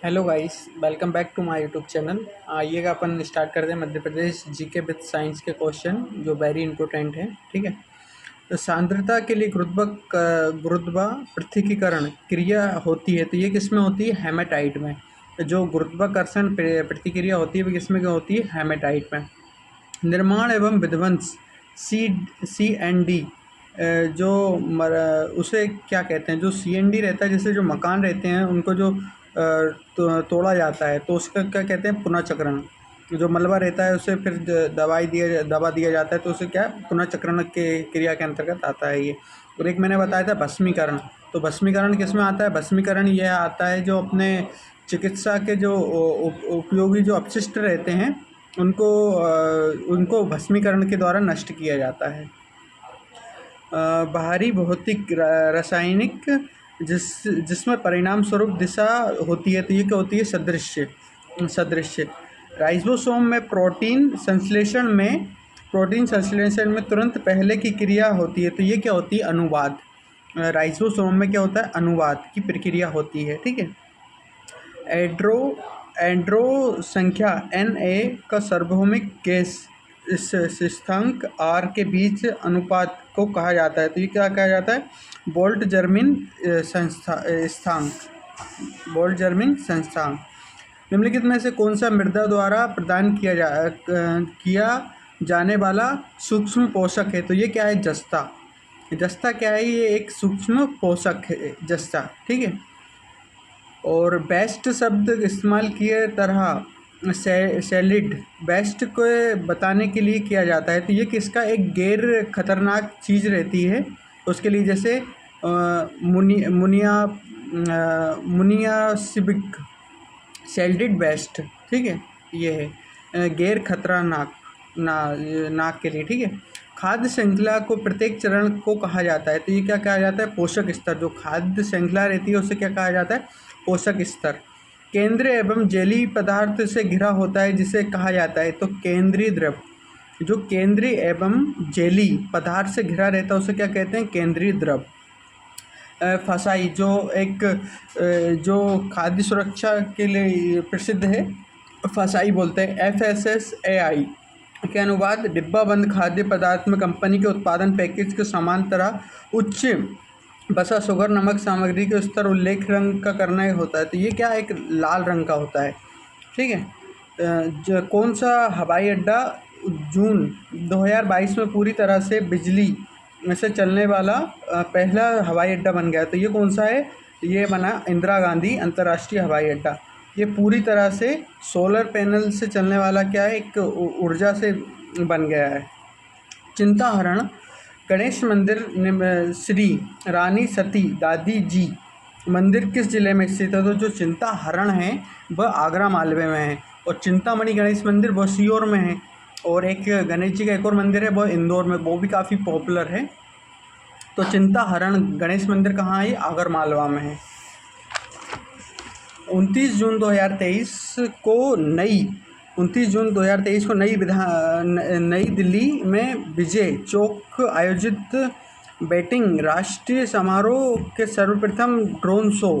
Hello guys, welcome back to my YouTube channel. आइएगा अपन start करते हैं Madhya Pradesh GK with science के क्वेश्चन जो वेरी इंपॉर्टेंट है। ठीक है। तो सांद्रता के लिए गुरुत्वाकर्षण क्रिया होती है, तो ये किस में होती है? हेमाटाइट में। तो जो गुरुत्वाकर्षण प्रतिक्रिया होती है वो किस में क्या होती है? हेमाटाइट में। निर्माण एवं विध्वंस सी सी एन डी जो उसे क्या कहते हैं? जो सी एन डी रहता है, जैसे जो मकान रहते हैं उनको जो तोड़ा जाता है तो उसका क्या कहते हैं? पुनःचक्रण। जो मलबा रहता है उसे फिर दबा दिया जाता है तो उसे क्या पुनःचक्रण के क्रिया के अंतर्गत आता है ये। और एक मैंने बताया था भस्मीकरण। तो भस्मीकरण किस में आता है? भस्मीकरण यह आता है जो अपने चिकित्सा के जो उपयोगी जो अपशिष्ट रहते हैं उनको भस्मीकरण के द्वारा नष्ट किया जाता है। बाहरी भौतिक रासायनिक जिसमें परिणाम स्वरूप दिशा होती है, तो ये क्या होती है? सदृश्य। राइबोसोम में प्रोटीन संश्लेषण में तुरंत पहले की क्रिया होती है, तो ये क्या होती है? अनुवाद। राइबोसोम में क्या होता है? अनुवाद की प्रक्रिया होती है। ठीक है। एड्रो एंड्रो संख्या Na का सार्वभौमिक गैस इस स्थिरांक R के बीच अनुपात को कहा जाता है, तो ये क्या कहा जाता है? बोल्ट जर्मिन संस्थांक। निम्नलिखित में से कौन सा मृदा द्वारा प्रदान किया जाने वाला सूक्ष्म पोषक है? तो ये क्या है? जस्ता। जस्ता क्या है? ये एक सूक्ष्म पोषक है, जस्ता। ठीक है। और बेस्ट शब्द इस्तेमाल किए तरह सैलिड बेस्ट को बताने के लिए किया जाता है, तो ये किसका एक गैर खतरनाक चीज़ रहती है उसके लिए, जैसे मुनिया सिबिक सैलिड बेस्ट। ठीक है। ये है गैर खतरनाक नाक के लिए। ठीक है। खाद्य श्रृंखला को प्रत्येक चरण को कहा जाता है, तो ये क्या कहा जाता है? पोषक स्तर। जो खाद्य श्रृंखला रहती है उसे क्या कहा जाता है? पोषक स्तर। केंद्रीय एवं जेली पदार्थ से घिरा होता है जिसे कहा जाता है, तो केंद्रीय द्रव। जो केंद्रीय एवं जेली पदार्थ से घिरा रहता है उसे क्या कहते हैं? केंद्रीय द्रव। फसाई जो खाद्य सुरक्षा के लिए प्रसिद्ध है, फसाई बोलते हैं। FSSAI के अनुवाद डिब्बा बंद खाद्य पदार्थ में कंपनी के उत्पादन पैकेज के समान तरह उच्च बसा शुगर नमक सामग्री के स्तर उल्लेख रंग का करना होता है, तो ये क्या एक लाल रंग का होता है। ठीक है। कौन सा हवाई अड्डा जून 2022 में पूरी तरह से बिजली में से चलने वाला पहला हवाई अड्डा बन गया? तो ये कौन सा है? ये बना इंदिरा गांधी अंतर्राष्ट्रीय हवाई अड्डा। ये पूरी तरह से सोलर पैनल से चलने वाला क्या है? एक ऊर्जा से बन गया है। चिंताहरण गणेश मंदिर श्री रानी सती दादी जी मंदिर किस जिले में स्थित है? तो जो चिंताहरण है वह आगरा मालवे में है, और चिंतामणि गणेश मंदिर वह सीहोर में है, और एक गणेश जी का एक और मंदिर है वह इंदौर में, वो भी काफ़ी पॉपुलर है। तो चिंताहरण गणेश मंदिर कहाँ है? आगर मालवा में है। 29 जून 2023 को नई दिल्ली में विजय चौक आयोजित बैटिंग राष्ट्रीय समारोह के सर्वप्रथम ड्रोन शो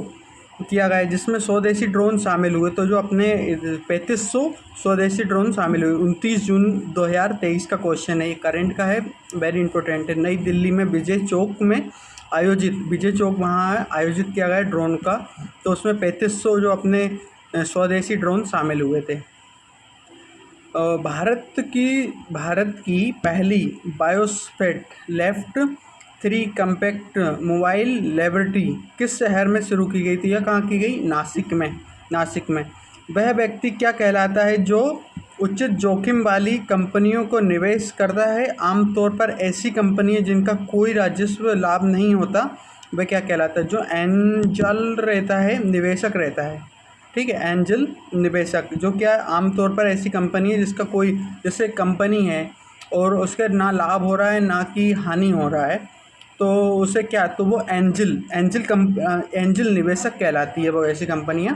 किया गया, जिसमें स्वदेशी ड्रोन शामिल हुए। तो जो अपने 3500 स्वदेशी ड्रोन शामिल हुए। 29 जून 2023 का क्वेश्चन है, ये करंट का है, वेरी इंपॉर्टेंट है। नई दिल्ली में विजय चौक वहाँ आयोजित किया गया ड्रोन का, तो उसमें 3500 जो अपने स्वदेशी ड्रोन शामिल हुए थे। भारत की पहली बायोस्फेट लेफ्ट 3 कम्पैक्ट मोबाइल लेबोरेटरी किस शहर में शुरू की गई थी? या कहाँ की गई? नासिक में। वह व्यक्ति क्या कहलाता है जो उचित जोखिम वाली कंपनियों को निवेश करता है? आमतौर पर ऐसी कंपनियां जिनका कोई राजस्व लाभ नहीं होता, वह क्या कहलाता है? जो एंजल रहता है, निवेशक रहता है। ठीक है। एंजल निवेशक जो क्या आमतौर पर ऐसी कंपनी है जिसका कोई, जैसे कंपनी है और उसके ना लाभ हो रहा है ना कि हानि हो रहा है, तो उसे क्या, तो वो एंजल निवेशक कहलाती है। वो ऐसी कंपनियां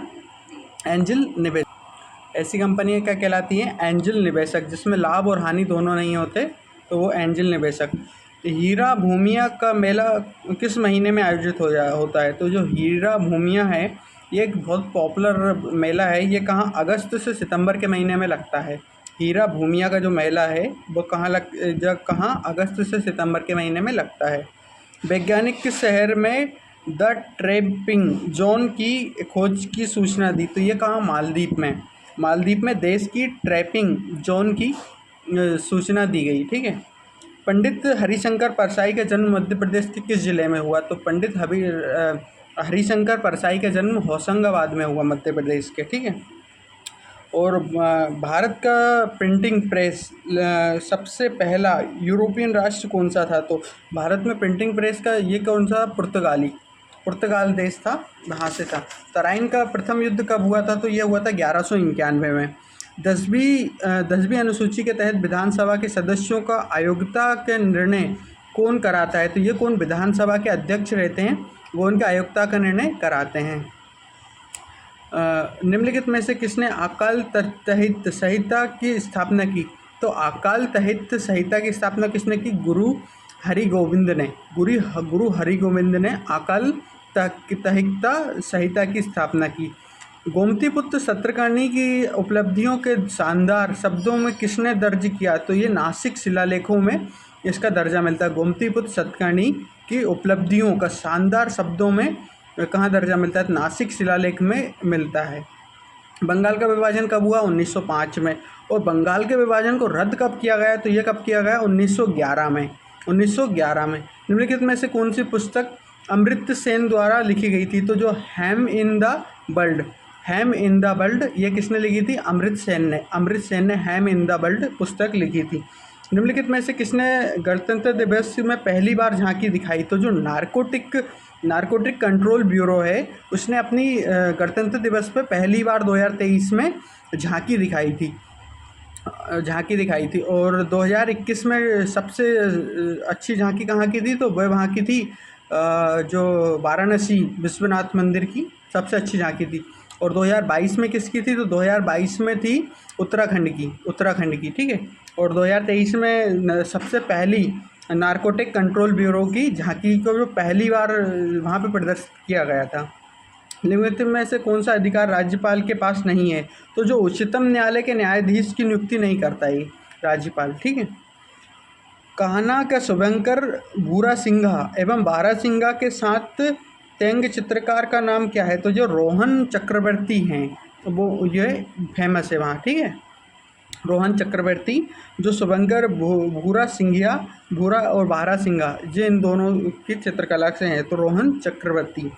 ऐसी कंपनियां क्या कहलाती हैं? एंजल निवेशक, जिसमें लाभ और हानि दोनों नहीं होते, तो वो एंजल निवेशक। हीरा भूमिया का मेला किस महीने में आयोजित होता है? तो जो हीरा भूमिया है ये एक बहुत पॉपुलर मेला है। ये कहाँ अगस्त से सितंबर के महीने में लगता है। हीरा भूमिया का जो मेला है वो कहाँ अगस्त से सितंबर के महीने में लगता है। वैज्ञानिक किस शहर में द ट्रैपिंग जोन की खोज की सूचना दी? तो ये कहाँ मालदीव में। मालदीव में देश की ट्रैपिंग जोन की सूचना दी गई। ठीक है। पंडित हरिशंकर परसाई का जन्म मध्य प्रदेश के किस जिले में हुआ? तो पंडित हरिशंकर परसाई का जन्म होशंगाबाद में हुआ, मध्य प्रदेश के। ठीक है। और भारत का प्रिंटिंग प्रेस सबसे पहला यूरोपियन राष्ट्र कौन सा था? तो भारत में प्रिंटिंग प्रेस का ये कौन सा? पुर्तगाल देश था, वहाँ से था। तराइन का प्रथम युद्ध कब हुआ था? तो ये हुआ था 1191 में। 10वीं अनुसूची के तहत विधानसभा के सदस्यों का अयोग्यता के निर्णय कौन कराता है? तो ये कौन विधानसभा के अध्यक्ष रहते हैं, वो उनका अयोग्यता का निर्णय कराते हैं। निम्नलिखित में से किसने अकाल तहित संहिता की स्थापना की? तो अकाल तहित संहिता की स्थापना किसने की? गुरु हरिगोविंद ने अकाल तहित संहिता की स्थापना की। गोमतीपुत्र सत्रकर्णी की उपलब्धियों के शानदार शब्दों में किसने दर्ज किया? तो ये नासिक शिलालेखों में इसका दर्जा मिलता है। गोमतीपुत्र सत्रकर्णी की उपलब्धियों का शानदार शब्दों में कहाँ दर्जा मिलता है? नासिक शिलालेख में मिलता है। बंगाल का विभाजन कब हुआ? 1905 में। और बंगाल के विभाजन को रद्द कब किया गया? तो ये कब किया गया? 1911 में। 1911 में। निम्नलिखित में से कौन सी पुस्तक अमृत सेन द्वारा लिखी गई थी? तो जो हैम इन द वर्ल्ड ये किसने लिखी थी? अमृत सेन ने हैम इन द वर्ल्ड पुस्तक लिखी थी। निम्नलिखित में से किसने गणतंत्र दिवस में पहली बार झांकी दिखाई? तो जो नारकोटिक कंट्रोल ब्यूरो है उसने अपनी गणतंत्र दिवस पे पहली बार 2023 में झांकी दिखाई थी। और 2021 में सबसे अच्छी झांकी कहाँ की थी? तो वह वहाँ की थी जो वाराणसी विश्वनाथ मंदिर की सबसे अच्छी झांकी थी। और 2022 में किसकी थी? तो 2022 में थी उत्तराखंड की। ठीक है। और 2023 में सबसे पहली नारकोटिक कंट्रोल ब्यूरो की झांकी को जो पहली बार वहाँ पे प्रदर्शित किया गया था। निम्नलिखित में से कौन सा अधिकार राज्यपाल के पास नहीं है? तो जो उच्चतम न्यायालय के न्यायाधीश की नियुक्ति नहीं करता ये राज्यपाल। ठीक है। कान्हा का शुभंकर भूरासिंघा एवं बारासिंघा के साथ तेंग चित्रकार का नाम क्या है? तो जो रोहन चक्रवर्ती हैं वो ये फेमस है वहाँ। ठीक है। रोहन चक्रवर्ती जो शुभंकर भूरा और बारासिंघा ये इन दोनों की चित्रकला से हैं। तो रोहन चक्रवर्ती।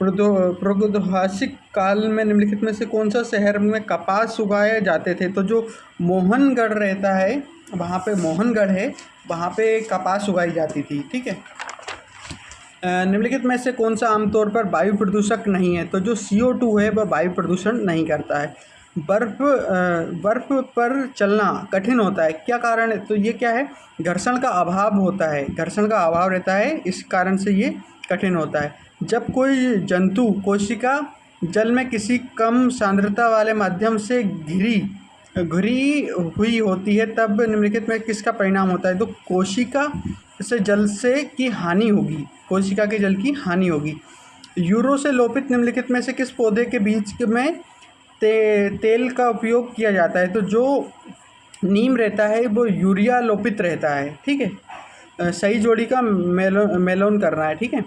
प्रागैतिहासिक काल में निम्नलिखित में से कौन सा शहर में कपास उगाए जाते थे? तो जो मोहनगढ़ रहता है वहाँ पे मोहनगढ़ है, वहाँ पे कपास उगाई जाती थी। ठीक है। निम्नलिखित में से कौन सा आमतौर पर वायु प्रदूषक नहीं है? तो जो CO2 है वह वायु प्रदूषण नहीं करता है। बर्फ पर चलना कठिन होता है, क्या कारण है? तो ये क्या है? घर्षण का अभाव होता है, घर्षण का अभाव रहता है, इस कारण से ये कठिन होता है। जब कोई जंतु कोशिका जल में किसी कम सांद्रता वाले माध्यम से घिरी हुई होती है तब निम्नलिखित में किसका परिणाम होता है? तो कोशिका के जल की हानि होगी। यूरो से लोपित निम्नलिखित में से किस पौधे के बीज में तेल का उपयोग किया जाता है? तो जो नीम रहता है वो यूरिया लोपित रहता है। ठीक है। सही जोड़ी का मेलोन करना है। ठीक है।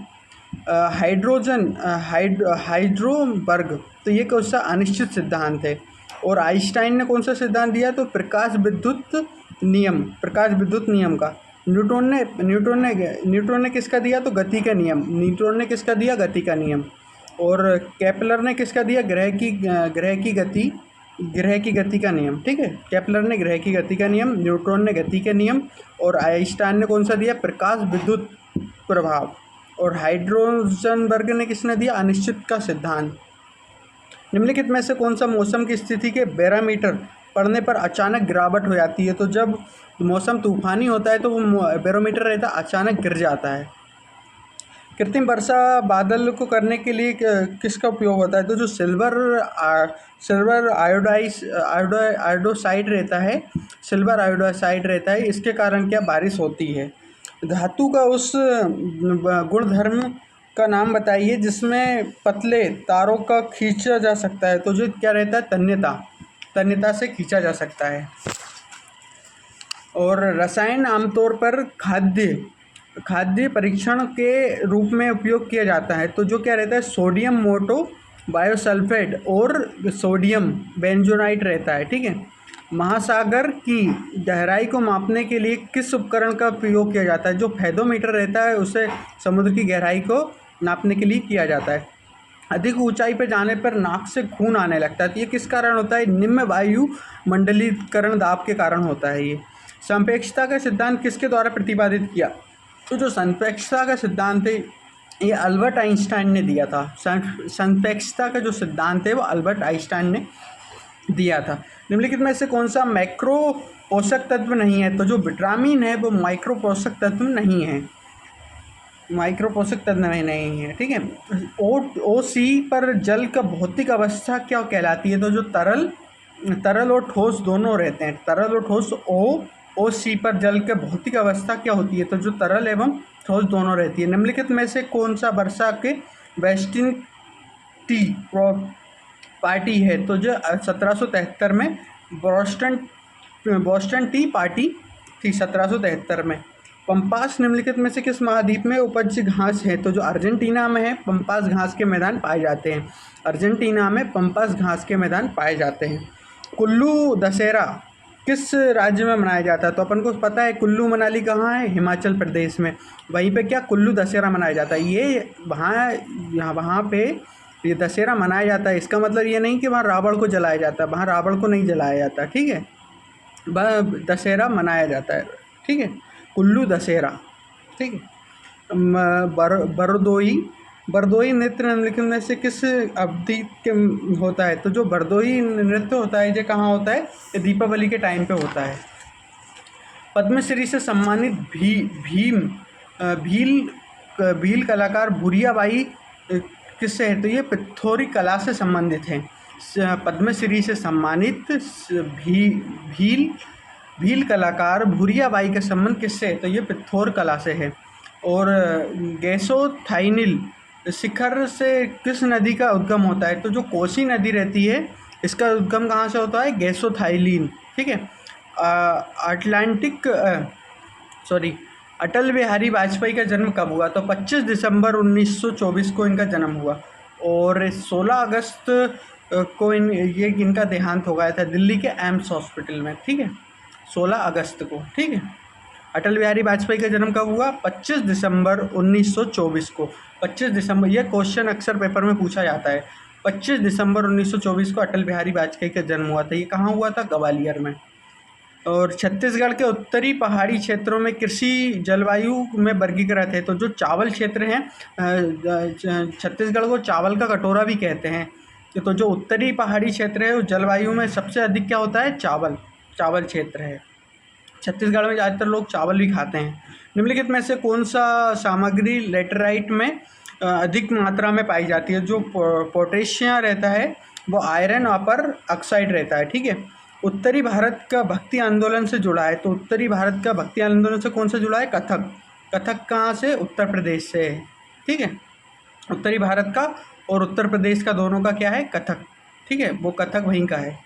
हाइड्रोबर्ग तो ये कौन सा अनिश्चित सिद्धांत है। और आइंस्टाइन ने कौन सा सिद्धांत दिया? तो प्रकाश विद्युत नियम का। न्यूटन ने किसका दिया? तो गति का नियम। न्यूटन ने किसका दिया? गति का नियम। और केपलर ने किसका दिया? ग्रह की गति का नियम। ठीक है। केपलर ने ग्रह की गति का नियम, न्यूटन ने गति का नियम, और आइंस्टाइन ने कौन सा दिया? प्रकाश विद्युत प्रभाव। और हाइड्रोजनबर्ग ने किसने दिया? अनिश्चित का सिद्धांत। निम्नलिखित में से कौन सा मौसम की स्थिति के बैरोमीटर पढ़ने पर अचानक गिरावट हो जाती है? तो जब मौसम तूफानी होता है तो वो बैरोमीटर रहता है अचानक गिर जाता है। कृत्रिम वर्षा बादल को करने के लिए किसका उपयोग होता है? तो जो सिल्वर आयोडाइड रहता है, इसके कारण क्या बारिश होती है। धातु का उस गुणधर्म का नाम बताइए जिसमें पतले तारों का खींचा जा सकता है। तो जो क्या रहता है, तन्यता, तन्यता से खींचा जा सकता है। और रसायन आमतौर पर खाद्य परीक्षण के रूप में उपयोग किया जाता है। तो जो क्या रहता है, सोडियम मोटो बायोसल्फेट और सोडियम बेंजोनाइट रहता है, ठीक है। महासागर की गहराई को मापने के लिए किस उपकरण का उपयोग किया जाता है? जो फेदोमीटर रहता है उसे समुद्र की गहराई को नापने के लिए किया जाता है। अधिक ऊंचाई पर जाने पर नाक से खून आने लगता है। तो ये किस कारण होता है? निम्न वायु मंडलीकरण दाब के कारण होता है ये। संपेक्षता का सिद्धांत किसके द्वारा प्रतिपादित किया? तो जो संपेक्षता का सिद्धांत है ये अल्बर्ट आइंस्टाइन ने दिया था। संपेक्षता का जो सिद्धांत है वो अल्बर्ट आइंस्टाइन ने दिया था। निम्नलिखित में से कौन सा मैक्रो पोषक तत्व नहीं है? तो जो विटामिन है वो माइक्रो पोषक तत्व नहीं है, माइक्रो पोषक तत्व नहीं है, ठीक है। ओ सी पर जल का भौतिक अवस्था क्या कहलाती है? तो जो तरल और ठोस दोनों रहते हैं, तरल और ठोस। ओ सी पर जल के भौतिक अवस्था क्या होती है? तो जो तरल एवं ठोस दोनों रहती है। निम्नलिखित में से कौन सा वर्षा के वेस्टिन टी पार्टी है? तो जो 1773 में बॉस्टन टी पार्टी थी 1773 में। पंपास निम्नलिखित में से किस महाद्वीप में उपज घास है? तो जो अर्जेंटीना में है पंपास घास के मैदान पाए जाते हैं। अर्जेंटीना में पंपास घास के मैदान पाए जाते हैं। कुल्लू दशहरा किस राज्य में मनाया जाता है? तो अपन को पता है कुल्लू मनाली कहाँ है, हिमाचल प्रदेश में। वहीं पे क्या कुल्लू दशहरा मनाया जाता है। ये वहाँ पे ये दशहरा मनाया जाता है। इसका मतलब ये नहीं कि वहाँ रावण को जलाया जाता है, वहाँ रावण को नहीं जलाया जाता, ठीक है। वह दशहरा मनाया जाता है, ठीक है, कुल्लू दशहरा, ठीक है। बरदोई नृत्य निम्नलिखित में से किस अवधि के होता है? तो जो बरदोई नृत्य होता है ये कहाँ होता है? ये दीपावली के टाइम पे होता है। पद्मश्री से सम्मानित भील कलाकार भूरियाबाई किससे है? तो ये पिथौरी कला से संबंधित है। पद्मश्री से सम्मानित भील कलाकार भूरियाबाई का संबंध किससे है? तो ये पिथौर कला से है। और गैसोथाइनिल शिखर से किस नदी का उद्गम होता है? तो जो कोसी नदी रहती है इसका उद्गम कहाँ से होता है? गैसोथाइलिन, ठीक है। अटल बिहारी वाजपेयी का जन्म कब हुआ? तो 25 दिसंबर 1924 को इनका जन्म हुआ। और 16 अगस्त को इनका देहांत हो गया था दिल्ली के एम्स हॉस्पिटल में, ठीक है, 16 अगस्त को, ठीक है। अटल बिहारी वाजपेयी का जन्म कब हुआ? 25 दिसंबर 1924 को। 25 दिसंबर, यह क्वेश्चन अक्सर पेपर में पूछा जाता है। 25 दिसंबर 1924 को अटल बिहारी वाजपेयी का जन्म हुआ था। ये कहाँ हुआ था? ग्वालियर में। और छत्तीसगढ़ के उत्तरी पहाड़ी क्षेत्रों में कृषि जलवायु में वर्गीकृत है। तो जो चावल क्षेत्र हैं, छत्तीसगढ़ को चावल का कटोरा भी कहते हैं। तो जो उत्तरी पहाड़ी क्षेत्र है उस जलवायु में सबसे अधिक क्या होता है? चावल क्षेत्र है। छत्तीसगढ़ में ज़्यादातर लोग चावल भी खाते हैं। निम्नलिखित में से कौन सा सामग्री लेटराइट में अधिक मात्रा में पाई जाती है? जो पोटेशियम रहता है वो आयरन अपर ऑक्साइड रहता है, ठीक है। उत्तरी भारत का भक्ति आंदोलन से जुड़ा है। तो उत्तरी भारत का भक्ति आंदोलन से कौन सा जुड़ा है? कथक कहाँ से? उत्तर प्रदेश से, ठीक है। उत्तरी भारत का और उत्तर प्रदेश का दोनों का क्या है? कथक, ठीक है, वो कथक वहीं का है।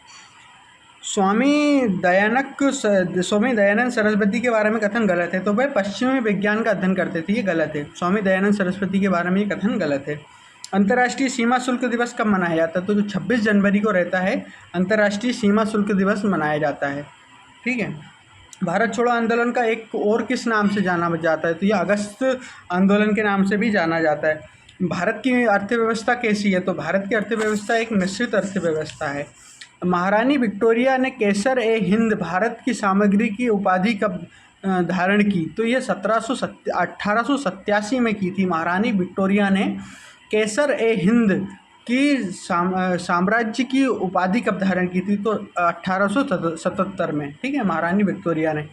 स्वामी दयानंद सरस्वती के बारे में कथन गलत है। तो वह पश्चिमी विज्ञान का अध्ययन करते थे, ये गलत है। स्वामी दयानंद सरस्वती के बारे में ये कथन गलत है। अंतर्राष्ट्रीय सीमा शुल्क दिवस कब मनाया जाता है? तो जो 26 जनवरी को रहता है अंतर्राष्ट्रीय सीमा शुल्क दिवस मनाया जाता है, ठीक है। भारत छोड़ो आंदोलन का एक और किस नाम से जाना जाता है? तो ये अगस्त आंदोलन के नाम से भी जाना जाता है। भारत की अर्थव्यवस्था कैसी है? तो भारत की अर्थव्यवस्था एक मिश्रित अर्थव्यवस्था है। महारानी विक्टोरिया ने केसर ए हिंद भारत की सामग्री की उपाधि कब धारण की? तो ये 1887 में की थी। महारानी विक्टोरिया ने केसर ए हिंद की साम्राज्य की उपाधि कब धारण की थी? तो 1877 में, ठीक है, महारानी विक्टोरिया ने।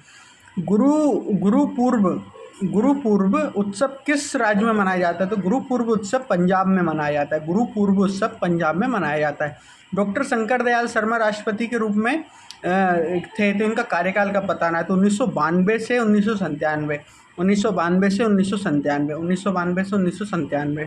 गुरुपूर्व गुरु पूर्व उत्सव किस राज्य में मनाया जाता है? तो गुरु पूर्व उत्सव पंजाब में मनाया जाता है। गुरु पूर्व उत्सव पंजाब में मनाया जाता है। डॉक्टर शंकर दयाल शर्मा राष्ट्रपति के रूप में थे, तो इनका कार्यकाल का बताना है। तो 1992 से 1997, 1992 से 1997, 1992 से 1997।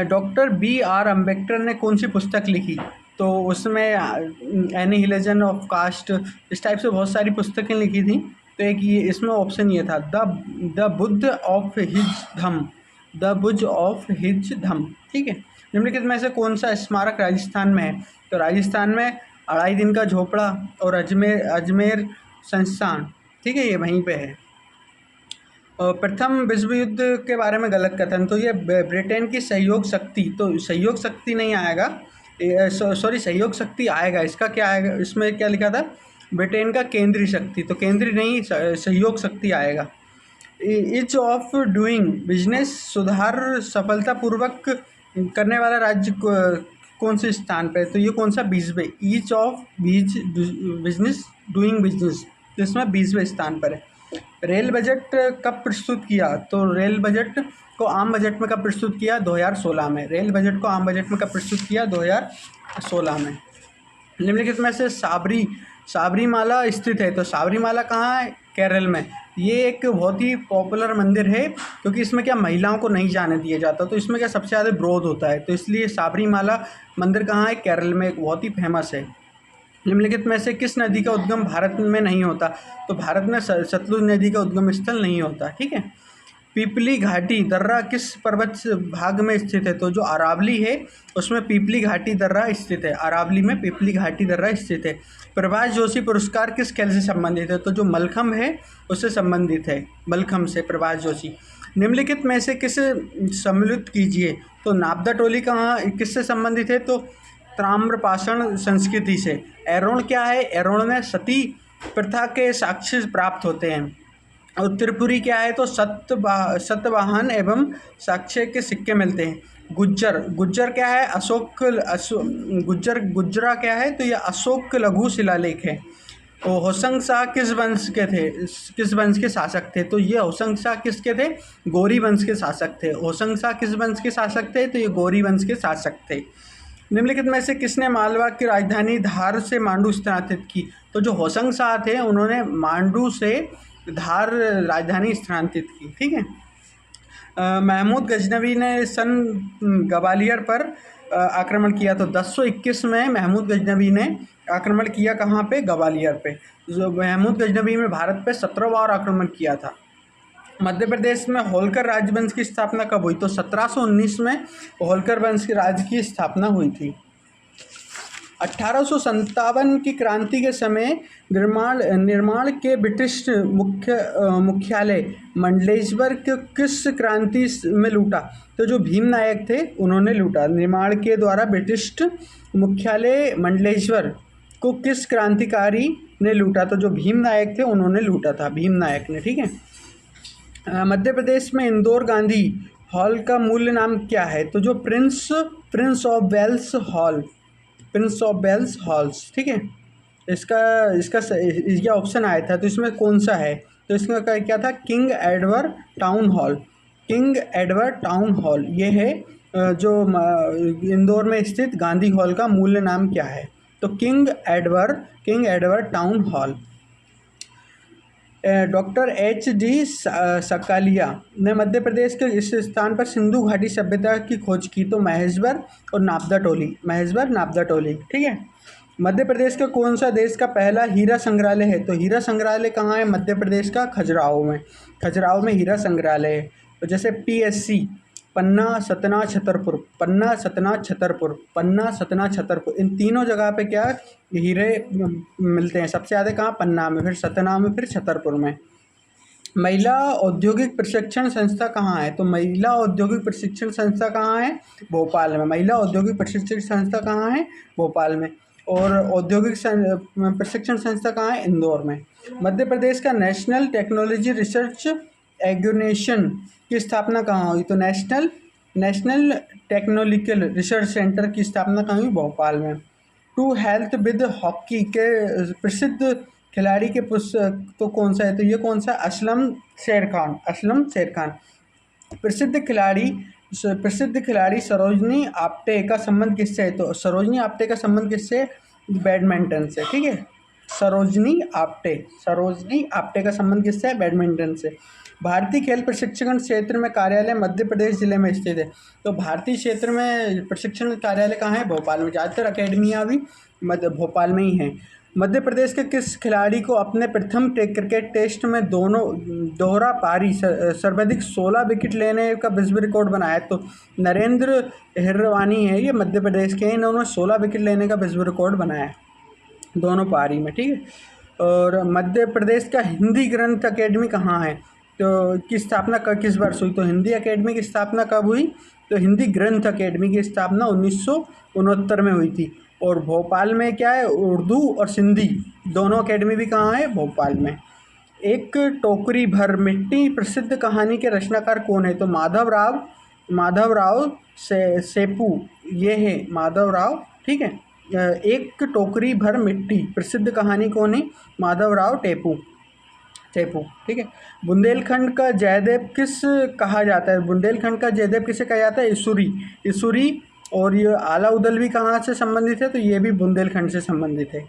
डॉक्टर BR अम्बेडकर ने कौन सी पुस्तक लिखी? तो उसमें एनिहिलेशन ऑफ कास्ट, इस टाइप से बहुत सारी पुस्तकें लिखी थी। तो एक ये इसमें ऑप्शन ये था, द बुद्ध ऑफ हिज धम, द बुद्ध ऑफ हिज धम। ठीक है। निम्नलिखित में से कौन सा स्मारक राजस्थान में है? तो राजस्थान में अढ़ाई दिन का झोपड़ा और अजमेर संस्थान, ठीक है, ये वहीं पे है। प्रथम विश्व युद्ध के बारे में गलत कथन, तो ये ब्रिटेन की सहयोग शक्ति, तो सहयोग शक्ति नहीं आएगा, सॉरी सहयोग शक्ति आएगा। इसका क्या आएगा? इसमें क्या लिखा था? ब्रिटेन का केंद्रीय शक्ति, तो केंद्रीय नहीं, सहयोग शक्ति आएगा। ईज ऑफ डूइंग बिजनेस, सुधार सफलतापूर्वक करने वाला राज्य कौन से स्थान पे? तो ये कौन सा? 20वें। Ease of business doing business, तो इसमें 20वें स्थान पर है। रेल बजट कब प्रस्तुत किया? तो रेल बजट को आम बजट में कब प्रस्तुत किया? 2016 में। रेल बजट को आम बजट में कब प्रस्तुत किया? 2016 में। निम्नलिखित में से साबरीमाला स्थित है, तो साबरीमाला कहाँ है? केरल में। ये एक बहुत ही पॉपुलर मंदिर है, क्योंकि इसमें क्या महिलाओं को नहीं जाने दिया जाता, तो इसमें क्या सबसे ज़्यादा विरोध होता है, तो इसलिए साबरीमाला मंदिर कहाँ है? केरल में, एक बहुत ही फेमस है। निम्नलिखित में से किस नदी का उद्गम भारत में नहीं होता? तो भारत में सतलुज नदी का उद्गम स्थल नहीं होता। ठीक है। पीपली घाटी दर्रा किस पर्वत भाग में स्थित है? तो जो अरावली है उसमें पीपली घाटी दर्रा स्थित है। अरावली में पीपली घाटी दर्रा स्थित है। प्रभाष जोशी पुरस्कार किस खेल से संबंधित है? तो जो मलखम्ब है उससे संबंधित है, मलखम्ब से प्रभाष जोशी। निम्नलिखित में से किसे सम्मिलित कीजिए? तो नापदा टोली कहाँ किससे संबंधित है? तो ताम्रपाषाण संस्कृति से। एरोण क्या है? एरोण में सती प्रथा के साक्ष्य प्राप्त होते हैं। और त्रिपुरी क्या है? तो सतवाहन एवं साक्ष्य के सिक्के मिलते हैं। गुज्जर क्या है? गुज्जरा क्या है? तो यह अशोक लघु शिलालेख है। तो होशंग शाह किस वंश के थे? किस वंश के शासक थे? तो ये होशंग शाह किसके थे? गौरी वंश के शासक थे। होशंग शाह किस वंश के शासक थे? तो ये गौरी वंश के शासक थे। निम्नलिखित में से किसने मालवा की राजधानी धार से मांडू स्थानांतरित की? तो जो होशंग शाह थे उन्होंने मांडू से धार राजधानी स्थानांतरित की। ठीक है। महमूद गजनवी ने सन ग्वालियर पर आक्रमण किया, तो 1021 में महमूद गजनवी ने आक्रमण किया कहाँ पे? ग्वालियर पे। जो महमूद गजनवी में भारत पे 17 बार आक्रमण किया था। मध्य प्रदेश में होलकर राजवंश की स्थापना कब हुई? तो 1719 में होलकर वंश के राज्य की स्थापना हुई थी। 1857 की क्रांति के समय निर्माण के ब्रिटिश मुख्यालय मंडलेश्वर के किस क्रांति में लूटा? तो जो भीम नायक थे उन्होंने लूटा। निर्माण के द्वारा ब्रिटिश मुख्यालय मंडलेश्वर को किस क्रांतिकारी ने लूटा? तो जो भीम नायक थे उन्होंने लूटा था, भीम नायक ने। ठीक है। मध्य प्रदेश में इंदौर गांधी हॉल का मूल नाम क्या है? तो जो Prince of Wales hall, Prince of Wales halls. ठीक है। इसका ये ऑप्शन आया था, तो इसमें कौन सा है? तो इसमें क्या था? King Edward town hall. King Edward town hall ये है। जो इंदौर में स्थित गांधी हॉल का मूल नाम क्या है? तो king Edward town hall. Doctor HD सकालिया ने मध्य प्रदेश के इस स्थान पर सिंधु घाटी सभ्यता की खोज की, तो महेश्वर और नापदा टोली। ठीक है। मध्य प्रदेश का कौन सा देश का पहला हीरा संग्रहालय है? तो हीरा संग्रहालय कहाँ है? मध्य प्रदेश का खजुराहो में हीरा संग्रहालय है। तो जैसे PSC पन्ना, सतना, छतरपुर, इन तीनों जगह पे क्या हीरे मिलते हैं? सबसे ज़्यादा कहाँ? पन्ना में, फिर सतना में, फिर छतरपुर में। महिला औद्योगिक प्रशिक्षण संस्था कहाँ है? तो महिला औद्योगिक प्रशिक्षण संस्था कहाँ है? भोपाल में। महिला औद्योगिक प्रशिक्षण संस्था कहाँ है? भोपाल में। और औद्योगिक प्रशिक्षण संस्था कहाँ है? इंदौर में। मध्य प्रदेश का नेशनल टेक्नोलॉजी रिसर्च ऑर्गेनाइजेशन की स्थापना कहाँ हुई? तो नेशनल टेक्नोलॉजिकल रिसर्च सेंटर की स्थापना कहाँ हुई? भोपाल में। टू हेल्थ विद हॉकी के प्रसिद्ध खिलाड़ी के पुस्तक तो कौन सा है, तो ये कौन सा, असलम शेर खान, असलम शेर खान। प्रसिद्ध खिलाड़ी सरोजनी आप्टे का संबंध किससे है, तो सरोजनी आप्टे का संबंध किससे, बैडमिंटन से, ठीक है। सरोजनी आप्टे का संबंध किससे है, बैडमिंटन से। भारतीय खेल प्रशिक्षण क्षेत्र में कार्यालय मध्य प्रदेश जिले में स्थित है, तो भारतीय क्षेत्र में प्रशिक्षण कार्यालय कहाँ है, भोपाल में। ज़्यादातर अकेडमियाँ भी मध्य भोपाल में ही हैं। मध्य प्रदेश के किस खिलाड़ी को अपने प्रथम क्रिकेट टेस्ट में दोनों दोहरा पारी सर्वाधिक 16 विकेट लेने का विश्व रिकॉर्ड बनाया, तो नरेंद्र हिरवानी है, ये मध्य प्रदेश के हैं, इन्होंने 16 विकेट लेने का विश्व रिकॉर्ड बनाया दोनों पारी में, ठीक है। और मध्य प्रदेश का हिंदी ग्रंथ अकेडमी कहाँ है, तो की स्थापना किस वर्ष हुई, तो हिंदी अकेडमी की स्थापना कब हुई, तो हिंदी ग्रंथ अकेडमी की स्थापना 1969 में हुई थी। और भोपाल में क्या है, उर्दू और सिंधी दोनों अकेडमी भी कहाँ है, भोपाल में। एक टोकरी भर मिट्टी प्रसिद्ध कहानी के रचनाकार कौन है, तो माधवराव सेपू, ये है माधवराव, ठीक है। एक टोकरी भर मिट्टी प्रसिद्ध कहानी कौन है, माधवराव टेपू, ठीक है। बुंदेलखंड का जयदेव किस कहा जाता है, बुंदेलखंड का जयदेव किसे कहा जाता है, इसूरी। और ये आला उदल भी कहाँ से संबंधित है, तो ये भी बुंदेलखंड से संबंधित है।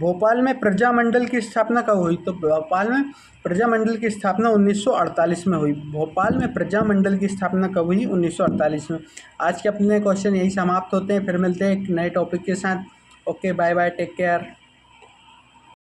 भोपाल में प्रजामंडल की स्थापना कब हुई, तो भोपाल में प्रजामंडल की स्थापना 1948 में हुई। भोपाल में प्रजामंडल की स्थापना कब हुई, 1948 में। आज के अपने क्वेश्चन यही समाप्त होते हैं, फिर मिलते हैं एक नए टॉपिक के साथ। Okay, bye bye, take care.